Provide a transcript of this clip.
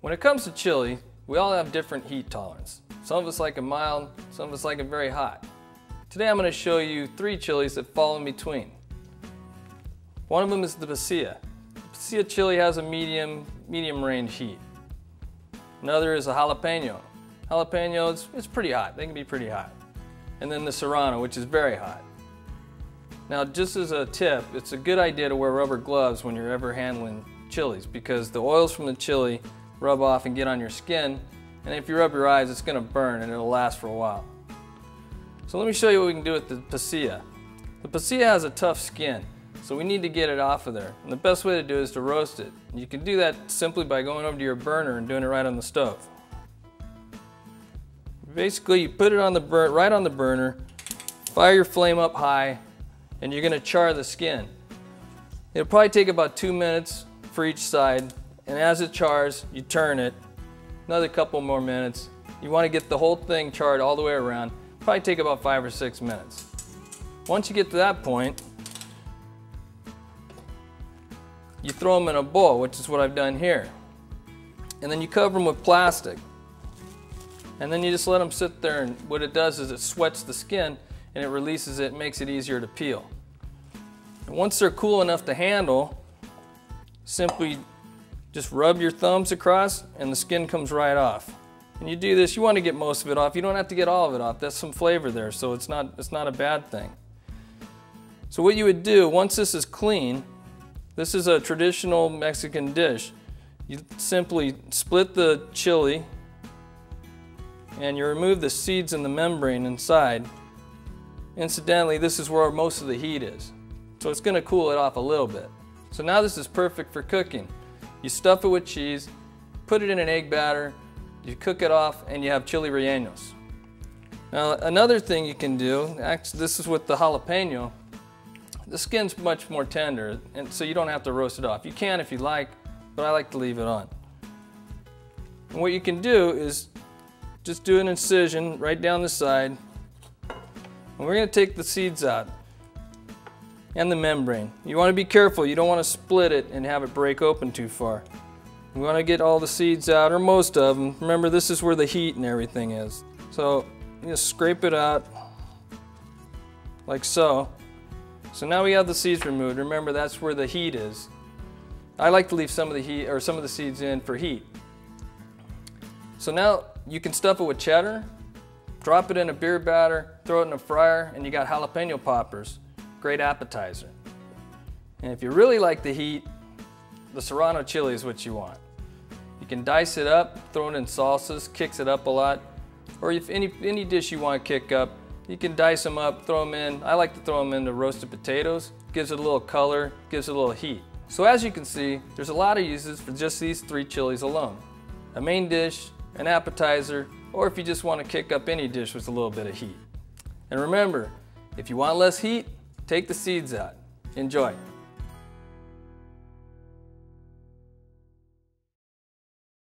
When it comes to chili, we all have different heat tolerance. Some of us like it mild, some of us like it very hot. Today I'm going to show you 3 chilies that fall in between. One of them is the pasilla. The pasilla chili has a medium range heat. Another is a jalapeno. Jalapeno, it's pretty hot. They can be pretty hot. And then the serrano, which is very hot. Now, just as a tip, it's a good idea to wear rubber gloves when you're ever handling chilies because the oils from the chili rub off and get on your skin, and if you rub your eyes, it's going to burn and it'll last for a while. So let me show you what we can do with the pasilla. The pasilla has a tough skin, so we need to get it off of there. And the best way to do it is to roast it. You can do that simply by going over to your burner and doing it right on the stove. Basically, you put it on the right on the burner, fire your flame up high, and you're going to char the skin. It'll probably take about 2 minutes for each side, and as it chars, you turn it. Another couple more minutes. You want to get the whole thing charred all the way around. Probably take about 5 or 6 minutes. Once you get to that point, you throw them in a bowl, which is what I've done here. And then you cover them with plastic. And then you just let them sit there, and what it does is it sweats the skin and it releases it, makes it easier to peel. And once they're cool enough to handle, simply just rub your thumbs across and the skin comes right off. And you do this, you want to get most of it off. You don't have to get all of it off. There's some flavor there, so it's not a bad thing. So what you would do, once this is clean, this is a traditional Mexican dish. You simply split the chili and you remove the seeds and the membrane inside. Incidentally, this is where most of the heat is. So it's going to cool it off a little bit. So now this is perfect for cooking. You stuff it with cheese, put it in an egg batter, you cook it off, and you have chili rellenos. Now another thing you can do, actually this is with the jalapeno, the skin's much more tender, and so you don't have to roast it off. You can if you like, but I like to leave it on. And what you can do is just do an incision right down the side. And we're going to take the seeds out and the membrane. You want to be careful. You don't want to split it and have it break open too far. You want to get all the seeds out, or most of them. Remember, this is where the heat and everything is. So you just scrape it out like so. So now we have the seeds removed. Remember, that's where the heat is. I like to leave some of the heat or some of the seeds in for heat. So now you can stuff it with cheddar, drop it in a beer batter, throw it in a fryer, and you got jalapeno poppers. Great appetizer. And if you really like the heat, the serrano chili is what you want. You can dice it up, throw it in salsas, kicks it up a lot. Or if any dish you want to kick up, you can dice them up, throw them in. I like to throw them into roasted potatoes. Gives it a little color, gives it a little heat. So as you can see, there's a lot of uses for just these 3 chilies alone. A main dish, an appetizer, or if you just want to kick up any dish with a little bit of heat. And remember, if you want less heat, take the seeds out. Enjoy.